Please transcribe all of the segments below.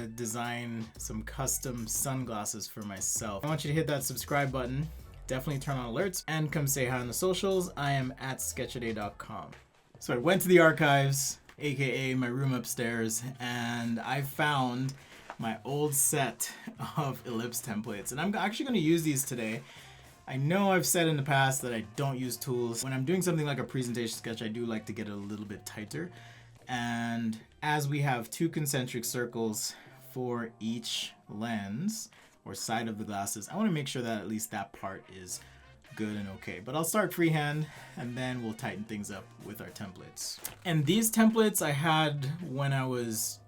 to design some custom sunglasses for myself. I want you to hit that subscribe button, definitely turn on alerts, and come say hi on the socials. I am at sketchaday.com. So I went to the archives, aka my room upstairs, and I found my old set of ellipse templates, and I'm actually going to use these today. I know I've said in the past that I don't use tools. When I'm doing something like a presentation sketch, I do like to get it a little bit tighter. And as we have two concentric circles for each lens or side of the glasses, I want to make sure that at least that part is good and okay. But I'll start freehand and then we'll tighten things up with our templates. And these templates I had when I was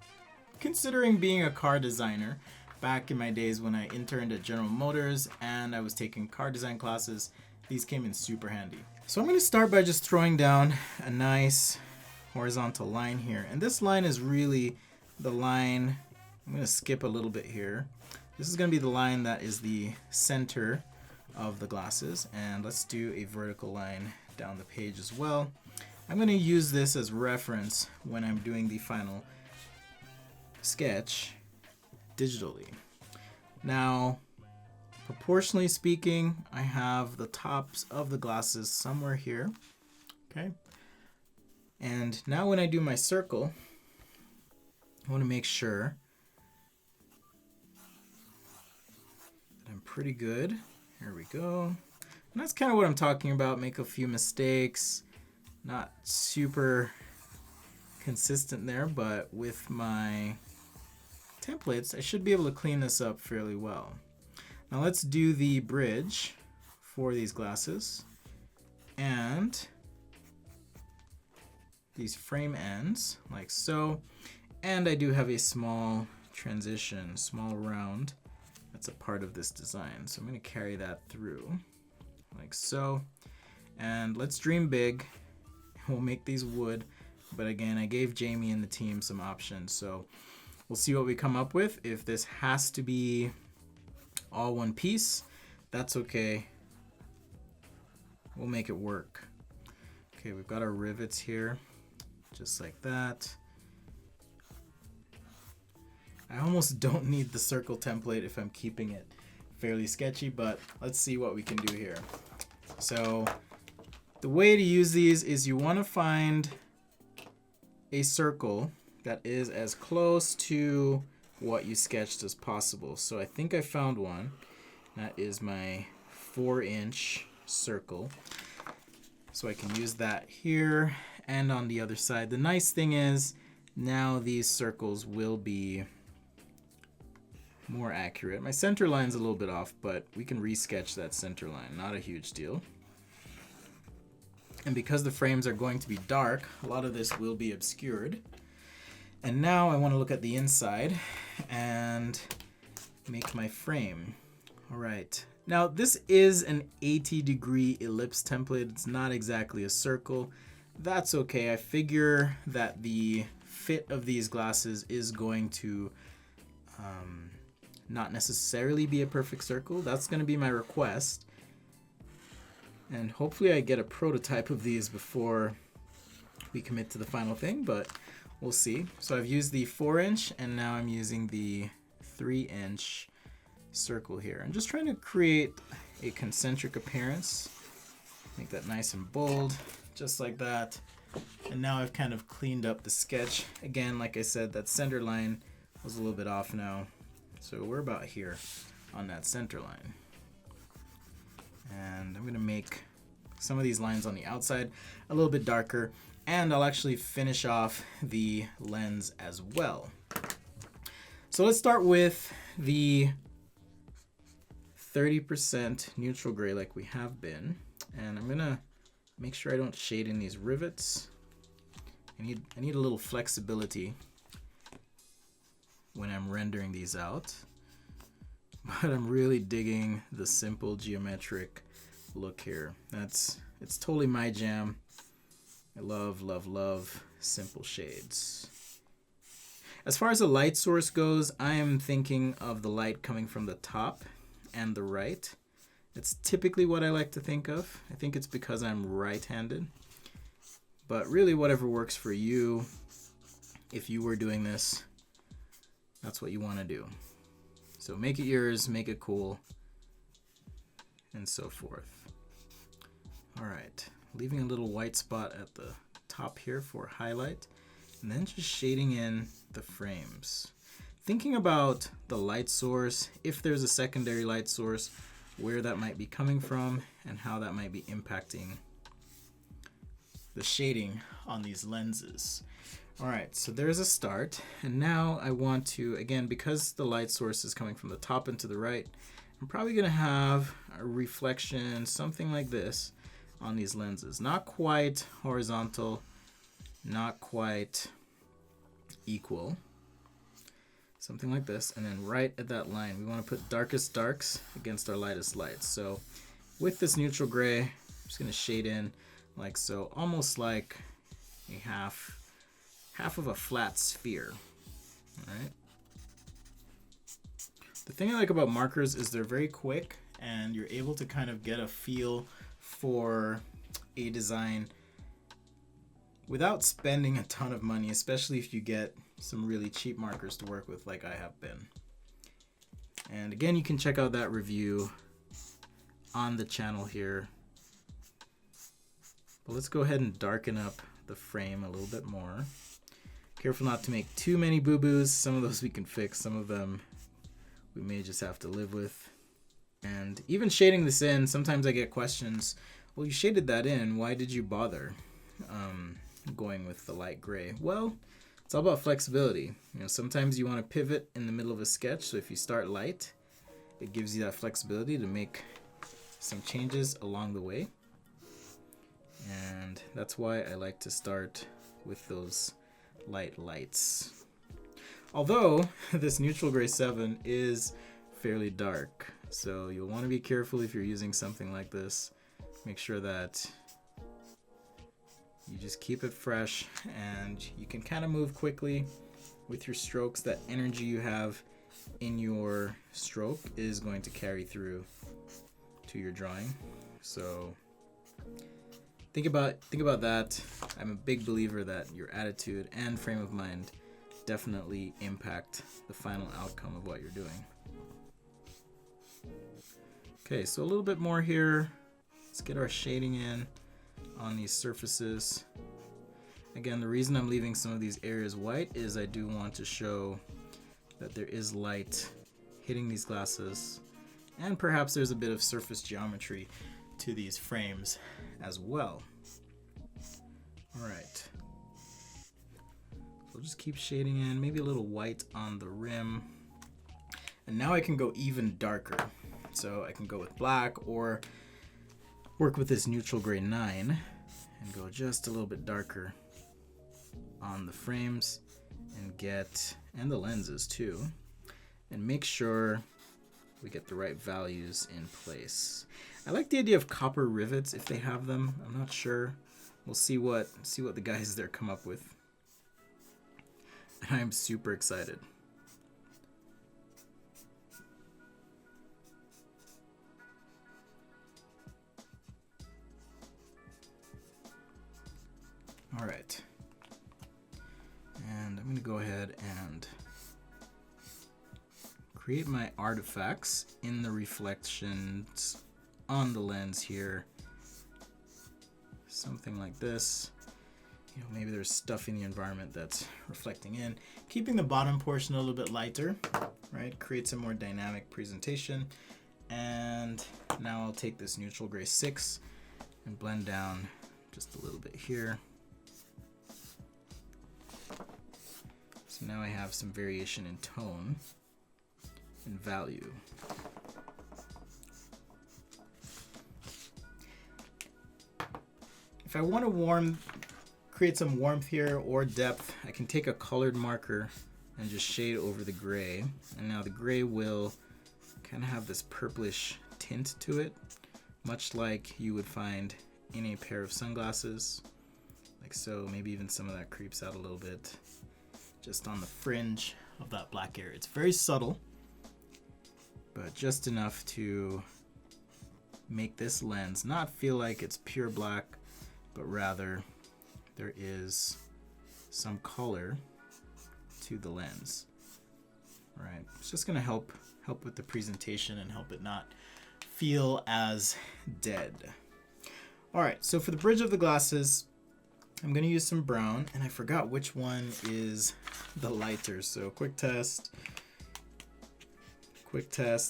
considering being a car designer back in my days when I interned at General Motors and I was taking car design classes. These came in super handy. So I'm going to start by just throwing down a nice horizontal line here, and this line is really the line. I'm going to skip a little bit here. This is going to be the line that is the center of the glasses, and let's do a vertical line down the page as well. I'm going to use this as reference when I'm doing the final sketch digitally. Now, proportionally speaking, I have the tops of the glasses somewhere here. Okay. And now when I do my circle, I want to make sure that I'm pretty good. Here we go. And that's kind of what I'm talking about. Make a few mistakes. Not super consistent there, but with my templates, I should be able to clean this up fairly well. Now let's do the bridge for these glasses. And these frame ends like so, and I do have a small transition, small round that's a part of this design, so I'm going to carry that through like so. And let's dream big. We'll make these wood, but again, I gave Jamie and the team some options, so we'll see what we come up with. If this has to be all one piece, that's okay, we'll make it work. Okay, we've got our rivets here just like that. I almost don't need the circle template if I'm keeping it fairly sketchy, but let's see what we can do here. So the way to use these is you want to find a circle that is as close to what you sketched as possible. So I think I found one. That is my 4-inch circle. So I can use that here and on the other side. The nice thing is now these circles will be more accurate. My center line's a little bit off, but we can resketch that center line. Not a huge deal. And because the frames are going to be dark, a lot of this will be obscured. And now I want to look at the inside and make my frame. All right. Now this is an 80-degree ellipse template. It's not exactly a circle. That's okay. I figure that the fit of these glasses is going to not necessarily be a perfect circle. That's going to be my request. And hopefully I get a prototype of these before we commit to the final thing, but we'll see. So I've used the 4-inch and now I'm using the 3-inch circle here. I'm just trying to create a concentric appearance. Make that nice and bold, just like that. And now I've kind of cleaned up the sketch. Again, like I said, that center line was a little bit off now. So we're about here on that center line. And I'm going to make some of these lines on the outside a little bit darker, and I'll actually finish off the lens as well. So let's start with the 30% neutral gray like we have been, and I'm going to make sure I don't shade in these rivets. I need a little flexibility when I'm rendering these out, but I'm really digging the simple geometric look here. It's totally my jam. I love, love, love simple shades. As far as the light source goes, I am thinking of the light coming from the top and the right. It's typically what I like to think of. I think it's because I'm right-handed. But really whatever works for you, if you were doing this, that's what you want to do. So make it yours, make it cool, and so forth. All right, leaving a little white spot at the top here for highlight, and then just shading in the frames. Thinking about the light source, if there's a secondary light source, where that might be coming from, and how that might be impacting the shading on these lenses. All right, so there's a start, and now I want to, again, because the light source is coming from the top and to the right, I'm probably gonna have a reflection, something like this, on these lenses. Not quite horizontal, not quite equal, something like this, and then right at that line, we wanna put darkest darks against our lightest lights. So with this neutral gray, I'm just gonna shade in like so, almost like a half of a flat sphere. All right. The thing I like about markers is they're very quick, and you're able to kind of get a feel for a design without spending a ton of money, especially if you get some really cheap markers to work with like I have been. And again, you can check out that review on the channel here. But let's go ahead and darken up the frame a little bit more. Careful not to make too many boo-boos. Some of those we can fix, some of them we may just have to live with. And even shading this in, sometimes I get questions, well, you shaded that in, why did you bother going with the light gray? Well, it's all about flexibility. You know, sometimes you want to pivot in the middle of a sketch, so if you start light, it gives you that flexibility to make some changes along the way. And that's why I like to start with those light lights. Although this neutral gray 7 is fairly dark, so you'll want to be careful if you're using something like this. Make sure that you just keep it fresh, and you can kind of move quickly with your strokes. That energy you have in your stroke is going to carry through to your drawing. So think about that. I'm a big believer that your attitude and frame of mind definitely impact the final outcome of what you're doing. Okay, so a little bit more here. Let's get our shading in on these surfaces. Again, the reason I'm leaving some of these areas white is I do want to show that there is light hitting these glasses, and perhaps there's a bit of surface geometry to these frames as well. All right, so just keep shading in, maybe a little white on the rim. And now I can go even darker. So I can go with black or work with this neutral gray 9 and go just a little bit darker on the frames and the lenses too, and make sure we get the right values in place. I like the idea of copper rivets if they have them. I'm not sure. We'll see what the guys there come up with. And I'm super excited. All right. And I'm going to go ahead and create my artifacts in the reflections on the lens here. Something like this. You know, maybe there's stuff in the environment that's reflecting in. Keeping the bottom portion a little bit lighter, right? Create some more dynamic presentation. And now I'll take this neutral gray 6 and blend down just a little bit here. So now I have some variation in tone and value. If I want to create some warmth here or depth, I can take a colored marker and just shade over the gray. And now the gray will kind of have this purplish tint to it, much like you would find in a pair of sunglasses. Like so, maybe even some of that creeps out a little bit just on the fringe of that black area. It's very subtle, but just enough to make this lens not feel like it's pure black, but rather there is some color to the lens. All right, it's just gonna help with the presentation and help it not feel as dead. All right, so for the bridge of the glasses, I'm gonna use some brown, and I forgot which one is the lighter. So quick test.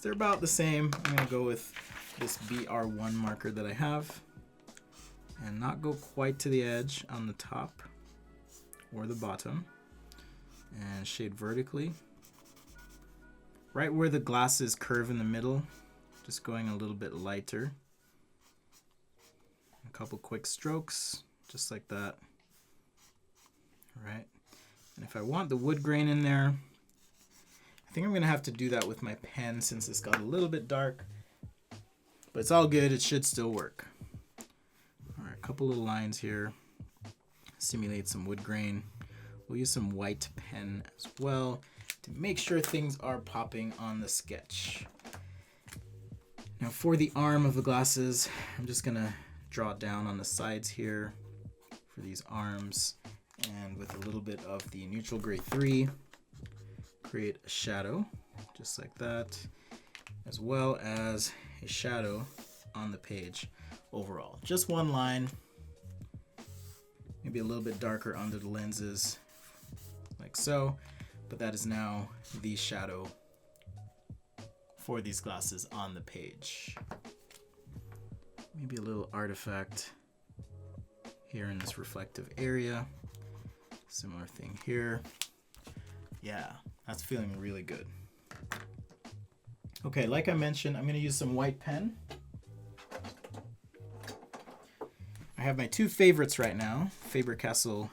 They're about the same. I'm gonna go with this BR1 marker that I have and not go quite to the edge on the top or the bottom, and shade vertically. Right where the glasses curve in the middle, just going a little bit lighter. A couple quick strokes, just like that. All right. And if I want the wood grain in there, I think I'm gonna have to do that with my pen since it's got a little bit dark, but it's all good, it should still work. All right, a couple little lines here, simulate some wood grain. We'll use some white pen as well to make sure things are popping on the sketch. Now for the arm of the glasses, I'm just gonna draw down on the sides here for these arms, and with a little bit of the neutral gray 3, create a shadow just like that, as well as a shadow on the page overall. Just one line, maybe a little bit darker under the lenses like so, but that is now the shadow for these glasses on the page. Maybe a little artifact here in this reflective area. Similar thing here. Yeah, that's feeling really good. Okay, like I mentioned, I'm gonna use some white pen. I have my two favorites right now, Faber-Castell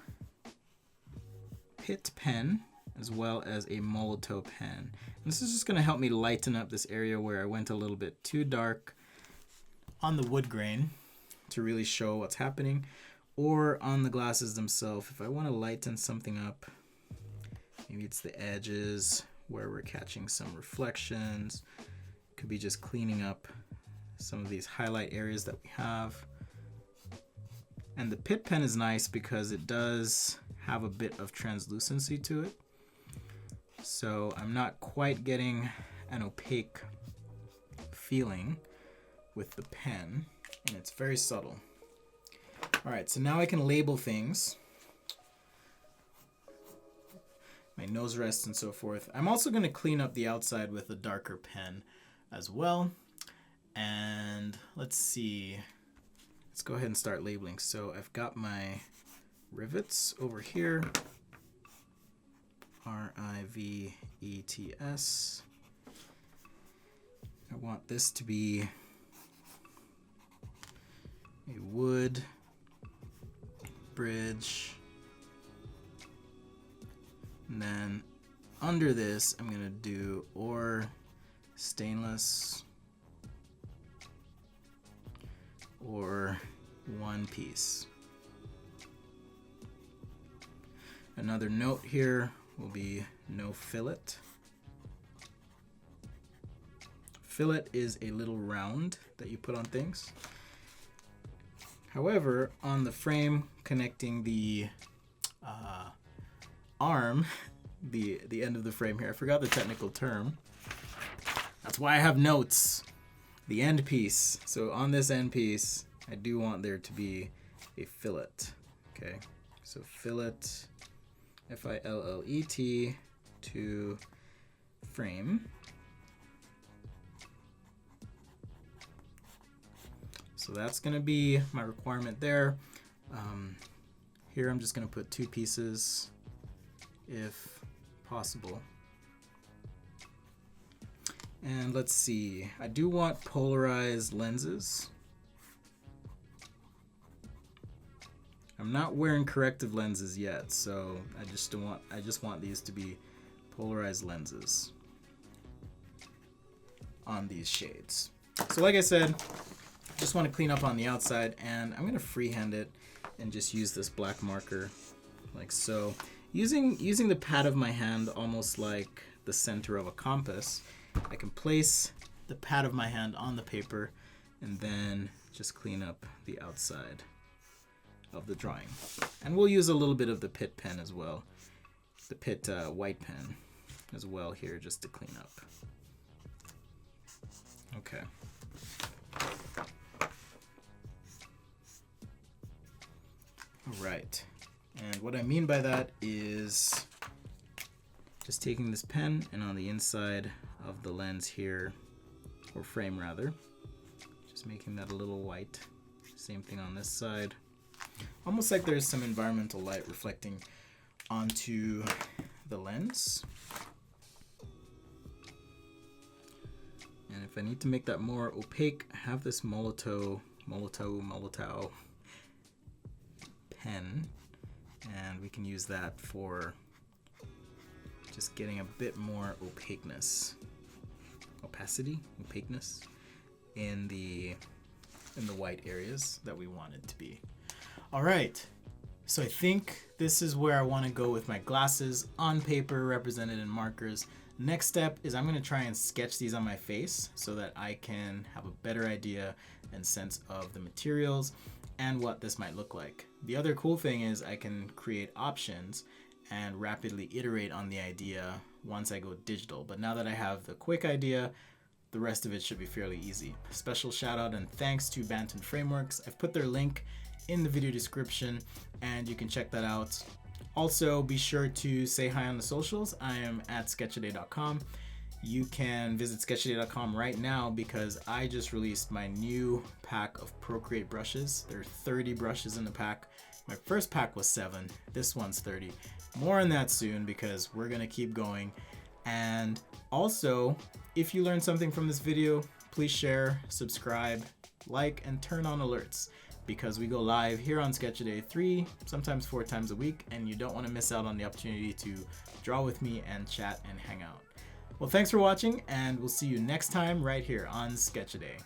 Pitt pen, as well as a Molotow pen. And this is just gonna help me lighten up this area where I went a little bit too dark on the wood grain to really show what's happening, or on the glasses themselves. If I wanna lighten something up, maybe it's the edges where we're catching some reflections. Could be just cleaning up some of these highlight areas that we have. And the Pitt pen is nice because it does have a bit of translucency to it. So I'm not quite getting an opaque feeling with the pen, and it's very subtle. All right, so now I can label things. My nose rest and so forth. I'm also going to clean up the outside with a darker pen as well. And let's see. Let's go ahead and start labeling. So I've got my rivets over here. R-I-V-E-T-S. I want this to be a wood bridge. And then under this, I'm gonna do or stainless or one piece. Another note here will be no fillet. Fillet is a little round that you put on things. However, on the frame connecting the arm, the end of the frame here, I forgot the technical term. That's why I have notes. The end piece. So on this end piece, I do want there to be a fillet. Okay, so fillet, F-I-L-L-E-T, to frame. So that's gonna be my requirement there. Here I'm just gonna put two pieces if possible. And let's see, I do want polarized lenses. I'm not wearing corrective lenses yet, so I just want these to be polarized lenses on these shades. So like I said, just want to clean up on the outside, and I'm gonna freehand it and just use this black marker like so. Using the pad of my hand almost like the center of a compass, I can place the pad of my hand on the paper and then just clean up the outside of the drawing. And we'll use a little bit of the Pitt pen as well, the Pitt white pen. as well here just to clean up. Okay. All right. And what I mean by that is just taking this pen and on the inside of the lens here, or frame rather, just making that a little white. Same thing on this side. Almost like there's some environmental light reflecting onto the lens. And if I need to make that more opaque, I have this Molotow pen, and we can use that for just getting a bit more opaqueness in the white areas that we want it to be. All right, so I think this is where I want to go with my glasses on paper represented in markers. Next step is I'm going to try and sketch these on my face so that I can have a better idea and sense of the materials and what this might look like. The other cool thing is I can create options and rapidly iterate on the idea once I go digital. But now that I have the quick idea, the rest of it should be fairly easy. Special shout out and thanks to Banton Frameworks. I've put their link in the video description and you can check that out. Also, be sure to say hi on the socials. I am at sketchaday.com. You can visit sketchaday.com right now because I just released my new pack of Procreate brushes. There are 30 brushes in the pack. My first pack was 7. This one's 30. More on that soon because we're gonna keep going. And also, if you learned something from this video, please share, subscribe, like, and turn on alerts because we go live here on Sketchaday 3, sometimes 4 times a week, and you don't want to miss out on the opportunity to draw with me and chat and hang out. Well, thanks for watching, and we'll see you next time right here on Sketchaday.